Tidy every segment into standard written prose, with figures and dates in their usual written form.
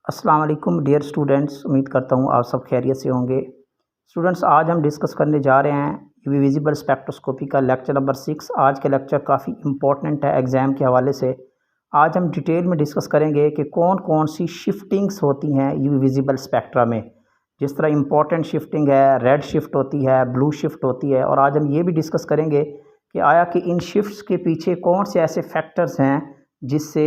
अस्सलाम वालेकुम dear students, उम्मीद करता हूँ आप सब खैरियत से होंगे। स्टूडेंट्स, आज हम डिस्कस करने जा रहे हैं यूवी विजिबल स्पेक्ट्रोस्कोपी का लेक्चर नंबर 6। आज का लेक्चर काफ़ी इंपॉर्टेंट है एग्ज़ाम के हवाले से। आज हम डिटेल में डिस्कस करेंगे कि कौन कौन सी शिफ्टिंग्स होती हैं यूवी विजिबल स्पेक्ट्रा में। जिस तरह इंपॉर्टेंट शिफ्टिंग है, रेड शिफ्ट होती है, ब्लू शिफ्ट होती है, और आज हम ये भी डिस्कस करेंगे कि आया कि इन शिफ्ट्स के पीछे कौन से ऐसे फैक्टर्स हैं जिससे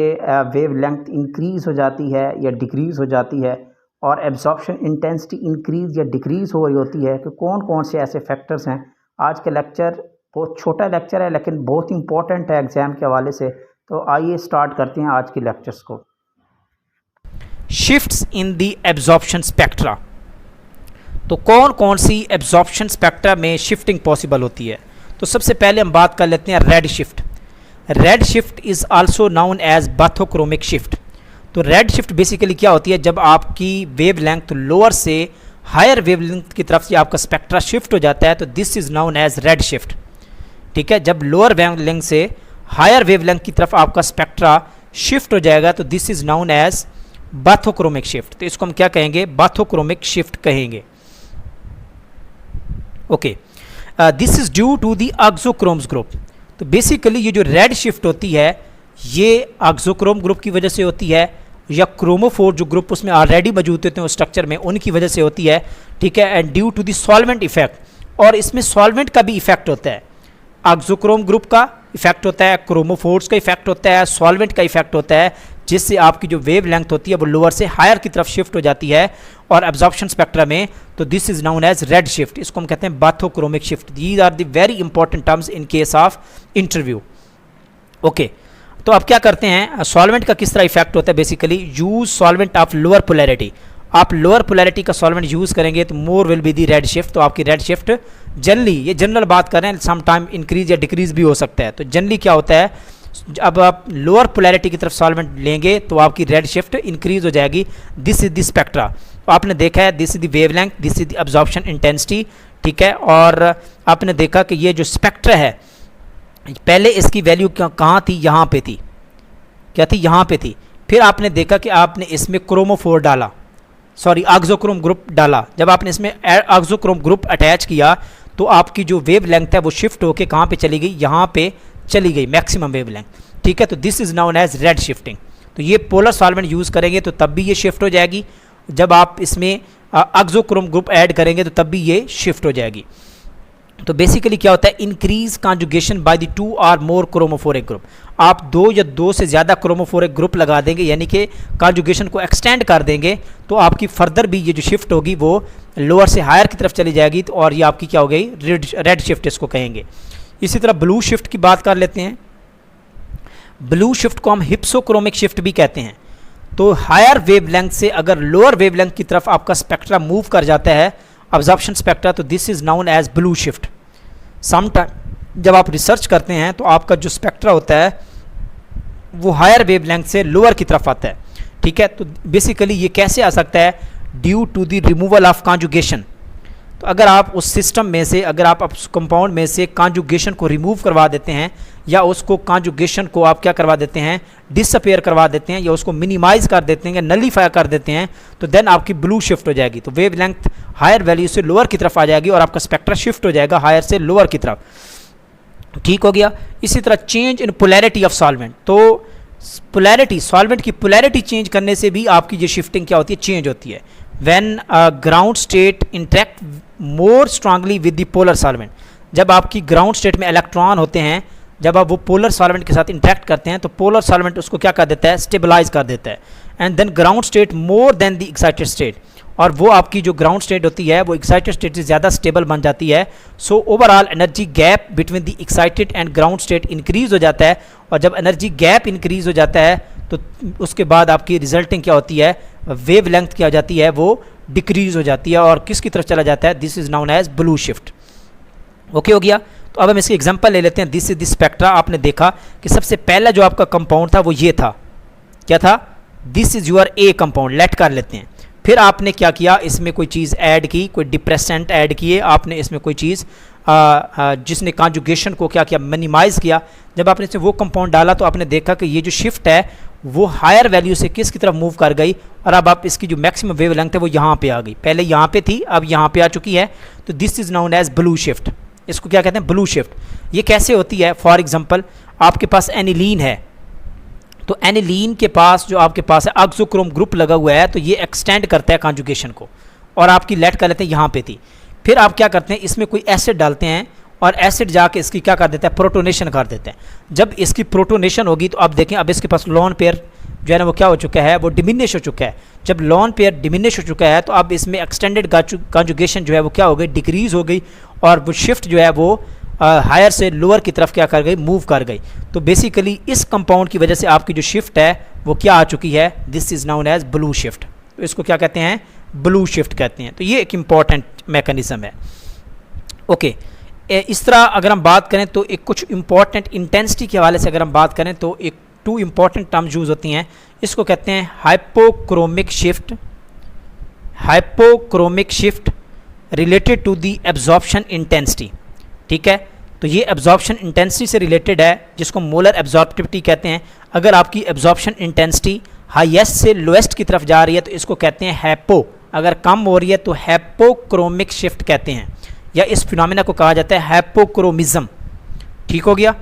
वेव लेंथ इंक्रीज़ हो जाती है या डिक्रीज़ हो जाती है, और एब्जॉर्प्शन इंटेंसिटी इंक्रीज़ या डिक्रीज़ हो रही होती है, कि कौन कौन से ऐसे फैक्टर्स हैं। आज का लेक्चर बहुत छोटा लेक्चर है लेकिन बहुत इंपॉर्टेंट है एग्ज़ाम के हवाले से। तो आइए स्टार्ट करते हैं आज के लेक्चर्स को। Shifts in the absorption spectra. तो कौन कौन सी एब्जॉर्प्शन स्पेक्ट्रा में शिफ्टिंग पॉसिबल होती है। तो सबसे पहले हम बात कर लेते हैं red shift. Red shift is also known as bathochromic shift. तो रेड शिफ्ट बेसिकली क्या होती है, जब आपकी वेव लेंथ लोअर से हायर वेव लेंथ की तरफ से आपका स्पेक्ट्रा शिफ्ट हो जाता है तो this is known as red shift. ठीक है, जब लोअर वेव लेंथ से हायर वेव लेंथ की तरफ आपका स्पेक्ट्रा शिफ्ट हो जाएगा तो this is known as bathochromic shift. तो इसको हम क्या कहेंगे, बाथोक्रोमिक शिफ्ट कहेंगे। Okay, this is due to the auxochromes group. तो बेसिकली ये जो रेड शिफ्ट होती है ये ऑक्सोक्रोम ग्रुप की वजह से होती है, या क्रोमोफोर जो ग्रुप उसमें ऑलरेडी मौजूद होते हैं उस स्ट्रक्चर में, उनकी वजह से होती है। ठीक है, and due to the solvent effect, और इसमें सॉल्वेंट का भी इफेक्ट होता है। ऑक्सोक्रोम ग्रुप का इफेक्ट होता है, क्रोमोफोर्स का इफेक्ट होता है, सॉल्वेंट का इफेक्ट होता है, जिससे आपकी जो वेव लेंथ होती है वो लोअर से हायर की तरफ शिफ्ट हो जाती है और एब्जॉर्प्शन स्पेक्ट्रा में। तो this is known as red shift. इसको हम कहते हैं bathochromic shift. These are the very important terms in case of interview. Okay, तो अब क्या करते हैं, सॉल्वेंट का किस तरह इफेक्ट होता है। Basically use solvent of lower polarity. आप लोअर पोलैरिटी का सॉल्वेंट यूज करेंगे तो more will be the red shift. तो आपकी रेड शिफ्ट जनरली, ये जनरल बात कर रहे हैं, सम टाइम इंक्रीज या डिक्रीज भी हो सकता है। तो जनरली क्या होता है, अब आप लोअर पोलैरिटी की तरफ सॉल्वेंट लेंगे तो आपकी रेड शिफ्ट इंक्रीज हो जाएगी। This is the spectra. तो आपने देखा है this is the wavelength, this is the absorption intensity. ठीक है, और आपने देखा कि ये जो स्पेक्ट्रा है पहले इसकी वैल्यू कहाँ थी, यहाँ पे थी। क्या थी, यहाँ पे थी। फिर आपने देखा कि आपने इसमें क्रोमोफोर डाला, सॉरी ऑक्सोक्रोम ग्रुप डाला। जब आपने इसमें ऑक्सोक्रोम ग्रुप अटैच किया तो आपकी जो वेव लेंथ है वो शिफ्ट होके कहाँ पे चली गई, यहाँ पे चली गई, मैक्सिमम वेव लेंथ। ठीक है, तो this is known as red shifting. तो ये पोलर सॉल्वेंट यूज़ करेंगे तो तब भी ये शिफ्ट हो जाएगी। जब आप इसमें ऑक्सोक्रोम ग्रुप ऐड करेंगे तो तब भी ये शिफ्ट हो जाएगी। तो बेसिकली क्या होता है, इंक्रीज कॉन्जुगेशन बाय द 2 और मोर क्रोमोफोरिक ग्रुप। आप 2 या 2 से ज़्यादा क्रोमोफोरिक ग्रुप लगा देंगे, यानी कि कॉन्जुगेशन को एक्सटेंड कर देंगे, तो आपकी फर्दर भी ये जो शिफ्ट होगी वो लोअर से हायर की तरफ चली जाएगी। तो और ये आपकी क्या हो गई, रेड शिफ्ट इसको कहेंगे। इसी तरह ब्लू शिफ्ट की बात कर लेते हैं। ब्लू शिफ्ट को हम हिप्सोक्रोमिक शिफ्ट भी कहते हैं। तो हायर वेवलेंथ से अगर लोअर वेवलेंथ की तरफ आपका स्पेक्ट्रा मूव कर जाता है, अब्जॉर्प्शन स्पेक्ट्रा, तो this is known as blue shift. Sometime जब आप रिसर्च करते हैं तो आपका जो स्पेक्ट्रा होता है वो हायर वेवलेंथ से लोअर की तरफ आता है। ठीक है, तो बेसिकली ये कैसे आ सकता है, due to the removal of conjugation. तो अगर आप उस सिस्टम में से, अगर आप उस कंपाउंड में से कॉन्जुगेशन को रिमूव करवा देते हैं, या उसको कॉन्जुगेशन को आप क्या करवा देते हैं, डिसअपेयर करवा देते हैं, या उसको मिनिमाइज कर देते हैं, या नलीफाई कर देते हैं, तो देन आपकी ब्लू शिफ्ट हो जाएगी। तो वेव लेंथ हायर वैल्यू से लोअर की तरफ आ जाएगी और आपका स्पेक्ट्रा शिफ्ट हो जाएगा हायर से लोअर की तरफ। ठीक हो गया। इसी तरह change in polarity of solvent. तो पोलैरिटी, सॉल्वेंट की पोलैरिटी चेंज करने से भी आपकी ये शिफ्टिंग क्या होती है, चेंज होती है। When ground state interact more strongly with the polar solvent. जब आपकी ग्राउंड स्टेट में इलेक्ट्रॉन होते हैं, जब आप वो पोलर सॉल्वेंट के साथ इंटरेक्ट करते हैं तो पोलर सॉल्वेंट उसको क्या कर देता है, स्टेबलाइज कर देता है। And then ground state more than the excited state, और वो आपकी जो ग्राउंड स्टेट होती है वो एक्साइटेड स्टेट से ज़्यादा स्टेबल बन जाती है। So overall energy gap between the excited and ground state increase हो जाता है, और जब एनर्जी गैप इंक्रीज हो जाता है तो उसके बाद आपकी रिजल्टिंग क्या होती है, वेव लेंथ क्या हो जाती है, वो डिक्रीज हो जाती है और किसकी तरफ चला जाता है, this is known as blue shift. Okay हो गया। तो अब हम इसकी एग्जांपल ले लेते हैं। This is the spectra. आपने देखा कि सबसे पहला जो आपका कंपाउंड था वो ये था, क्या था, this is your a compound. लेट कर लेते हैं। फिर आपने क्या किया, इसमें कोई चीज़ ऐड की, कोई डिप्रेसेंट ऐड किए, आपने इसमें कोई चीज़ जिसने कॉन्जुगेशन को क्या किया, मिनिमाइज़ किया। जब आपने इसमें वो कंपाउंड डाला तो आपने देखा कि ये जो शिफ्ट है वो हायर वैल्यू से किसकी तरफ मूव कर गई, और अब आप इसकी जो मैक्सिमम वेवलेंथ है वो यहाँ पे आ गई। पहले यहाँ पे थी, अब यहाँ पे आ चुकी है। तो this is known as blue shift. इसको क्या कहते हैं, ब्लू शिफ्ट। ये कैसे होती है, फॉर एग्जांपल आपके पास एनिलीन है, तो एनिलीन के पास जो आपके पास है ऑक्सोक्रोम ग्रुप लगा हुआ है, तो ये एक्सटेंड करता है कॉन्जुगेशन को, और आपकी लेट कर लेते हैं यहाँ पे थी। फिर आप क्या करते हैं, इसमें कोई एसिड डालते हैं, और एसिड जाके इसकी क्या कर देता है, प्रोटोनेशन कर देते हैं। जब इसकी प्रोटोनेशन होगी तो अब देखें, अब इसके पास लोन पेयर जो है ना वो क्या हो चुका है, वो डिमिनिश हो चुका है। जब लोन पेयर डिमिनिश हो चुका है तो अब इसमें एक्सटेंडेड कॉन्जुगेशन जो है वो क्या हो गई, डिक्रीज हो गई, और वो शिफ्ट जो है वो हायर से लोअर की तरफ क्या कर गई, मूव कर गई। तो बेसिकली इस कंपाउंड की वजह से आपकी जो शिफ्ट है वो क्या आ चुकी है, this is known as blue shift. तो इसको क्या कहते हैं, ब्लू शिफ्ट कहते हैं। तो ये एक इम्पॉर्टेंट मैकेनिज्म है। ओके, इस तरह अगर हम बात करें तो एक कुछ इंपॉर्टेंट इंटेंसिटी के हवाले से अगर हम बात करें तो एक 2 इंपॉर्टेंट टर्म्स यूज़ होती हैं। इसको कहते हैं hypochromic shift, hypochromic shift related to the absorption intensity. ठीक है, तो ये एब्जॉर्प्शन इंटेंसिटी से रिलेटेड है, जिसको मोलर एब्जॉर्प्टिविटी कहते हैं। अगर आपकी एब्जॉर्प्शन इंटेंसिटी हाईएस्ट से लोएस्ट की तरफ जा रही है तो इसको कहते हैं हैपो, अगर कम हो रही है तो हैपोक्रोमिक शिफ्ट कहते हैं, या इस फिनोमेना को कहा जाता है हैपोक्रोमिज्म। ठीक हो गया।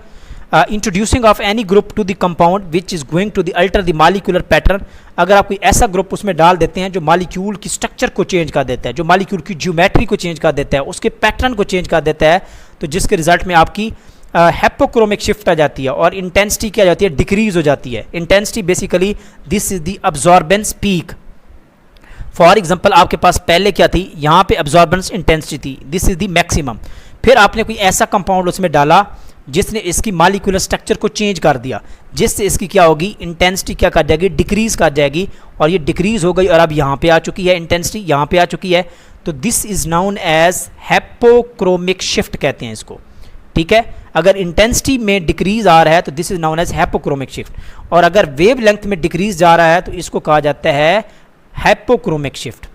Introducing of any group to the compound which is going to the alter the molecular pattern. अगर आप कोई ऐसा ग्रुप उसमें डाल देते हैं जो मॉलिक्यूल की स्ट्रक्चर को चेंज कर देता है, जो मॉलिक्यूल की ज्योमेट्री को चेंज कर देता है, उसके पैटर्न को चेंज कर देता है, तो जिसके रिजल्ट में आपकी हैपोक्रोमिक शिफ्ट आ जाती है और इंटेंसिटी क्या जाती है, डिक्रीज हो जाती है। Intensity basically this is the absorbance peak. For example आपके पास पहले क्या थी, यहाँ पे अब्जॉर्बेंस इंटेंसिटी थी, दिस इज द मैक्सिमम। फिर आपने कोई ऐसा कंपाउंड उसमें डाला जिसने इसकी मॉलिक्यूलर स्ट्रक्चर को चेंज कर दिया, जिससे इसकी क्या होगी, इंटेंसिटी क्या कर जाएगी, डिक्रीज कर जाएगी, और ये डिक्रीज हो गई और अब यहाँ पे आ चुकी है, इंटेंसिटी यहाँ पे आ चुकी है। तो this is known as hypochromic shift कहते हैं इसको। ठीक है, अगर इंटेंसिटी में डिक्रीज आ रहा है तो this is known as hypochromic shift, और अगर वेव लेंथ में डिक्रीज जा रहा है तो इसको कहा जाता है हैपोक्रोमिक शिफ्ट।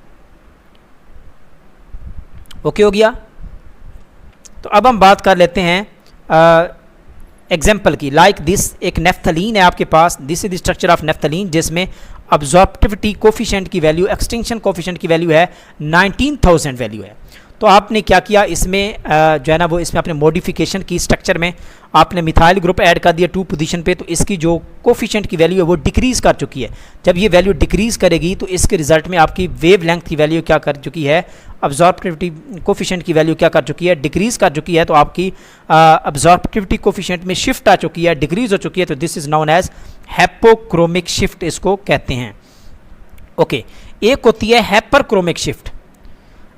ओके हो गया। तो अब हम बात कर लेते हैं एग्जाम्पल की। लाइक दिस, एक नेफ्थलीन है आपके पास, this is the structure of naphthalene, जिसमें अब्जॉर्प्टिविटी कोफिशिएंट की वैल्यू, एक्सटिंक्शन कोफिशिएंट की वैल्यू है 19,000 वैल्यू है। तो आपने क्या किया इसमें जो है ना वो इसमें आपने मॉडिफिकेशन की, स्ट्रक्चर में आपने मिथाइल ग्रुप ऐड कर दिया 2 पोजीशन पे, तो इसकी जो कोफिशिएंट की वैल्यू है वो डिक्रीज़ कर चुकी है। जब ये वैल्यू डिक्रीज़ करेगी तो इसके रिजल्ट में आपकी वेव लेंथ की वैल्यू क्या कर चुकी है, अब्जॉर्प्टिविटी कोफिशिएंट की वैल्यू क्या कर चुकी है, डिक्रीज़ कर चुकी है। तो आपकी अब्जॉर्प्टिविटी कोफिशिएंट में शिफ्ट आ चुकी है, डिक्रीज़ हो चुकी है। तो this is known as hypochromic shift इसको कहते हैं। ओके, एक होती है हाइपरक्रोमिक शिफ्ट।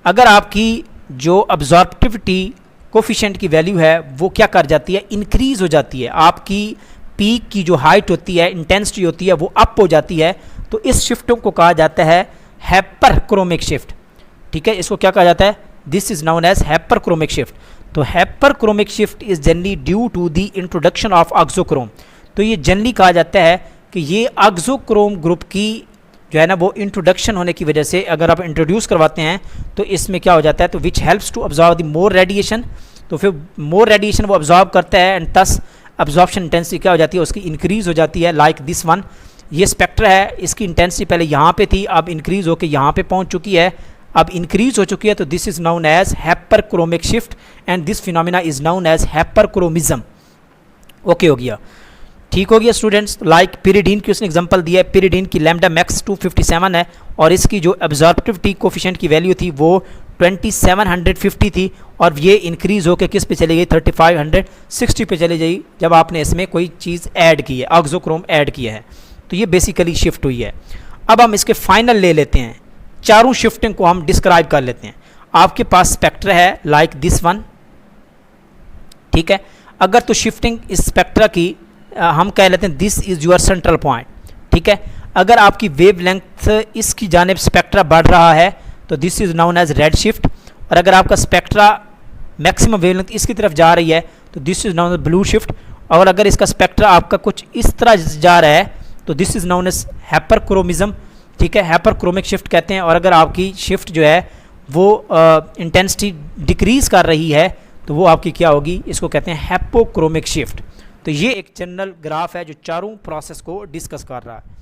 अगर आपकी जो अब्जॉर्प्टिविटी कोफिशिएंट की वैल्यू है वो क्या कर जाती है, इंक्रीज़ हो जाती है, आपकी पीक की जो हाइट होती है, इंटेंसिटी होती है वो अप हो जाती है, तो इस शिफ्टों को कहा जाता है हाइपरक्रोमिक शिफ्ट। ठीक है, इसको क्या कहा जाता है, this is known as hyperchromic shift. तो hyperchromic shift is generally due to the introduction of auxochrome. तो ये जनरली कहा जाता है कि ये ऑक्सोक्रोम ग्रुप की जो है ना वो इंट्रोडक्शन होने की वजह से, अगर आप इंट्रोड्यूस करवाते हैं तो इसमें क्या हो जाता है, तो which helps to absorb the more radiation. तो फिर मोर रेडिएशन वो ऑब्जॉर्व करता है एंड थस अब्जॉर्प्शन इंटेंसिटी क्या हो जाती है, उसकी इंक्रीज़ हो जाती है। लाइक दिस वन, ये स्पेक्ट्रा है, इसकी इंटेंसिटी पहले यहाँ पे थी, अब इंक्रीज़ होकर यहाँ पे पहुँच चुकी है, अब इंक्रीज़ हो चुकी है। तो this is known as hyperchromic shift and this phenomena is known as hyperchromism. Okay हो गया, ठीक हो गया स्टूडेंट्स। लाइक पिरिडीन की उसने एग्जांपल दिया है, पिरिडीन की लैम्डा मैक्स 257 है और इसकी जो एब्जॉर्प्टिविटी कोफिशिएंट की वैल्यू थी वो 2750 थी, और ये इंक्रीज़ होकर किस पे चली गई, 3560 पे चली गई जब आपने इसमें कोई चीज़ ऐड की है, ऑक्सोक्रोम ऐड किया है। तो ये बेसिकली शिफ्ट हुई है। अब हम इसके फाइनल ले लेते हैं, चारों शिफ्टिंग को हम डिस्क्राइब कर लेते हैं। आपके पास स्पेक्ट्रा है लाइक दिस वन, ठीक है। अगर तो शिफ्टिंग इस स्पेक्ट्रा की हम कह लेते हैं this is your central point, ठीक है। अगर आपकी वेव लेंथ इसकी जानिब स्पेक्ट्रा बढ़ रहा है तो this is known as red shift, और अगर आपका स्पेक्ट्रा मैक्सिमम वेव लेंथ इसकी तरफ जा रही है तो this is known as blue shift, और अगर इसका स्पेक्ट्रा आपका कुछ इस तरह जा रहा है तो दिस इज़ नाउन एज हाइपरक्रोमिज्म, ठीक है, हाइपरक्रोमिक शिफ्ट कहते हैं। और अगर आपकी शिफ्ट जो है वो इंटेंसिटी डिक्रीज़ कर रही है तो वो आपकी क्या होगी, इसको कहते हैं हैपोक्रोमिक शिफ्ट। तो ये एक जनरल ग्राफ है जो चारों प्रोसेस को डिस्कस कर रहा है।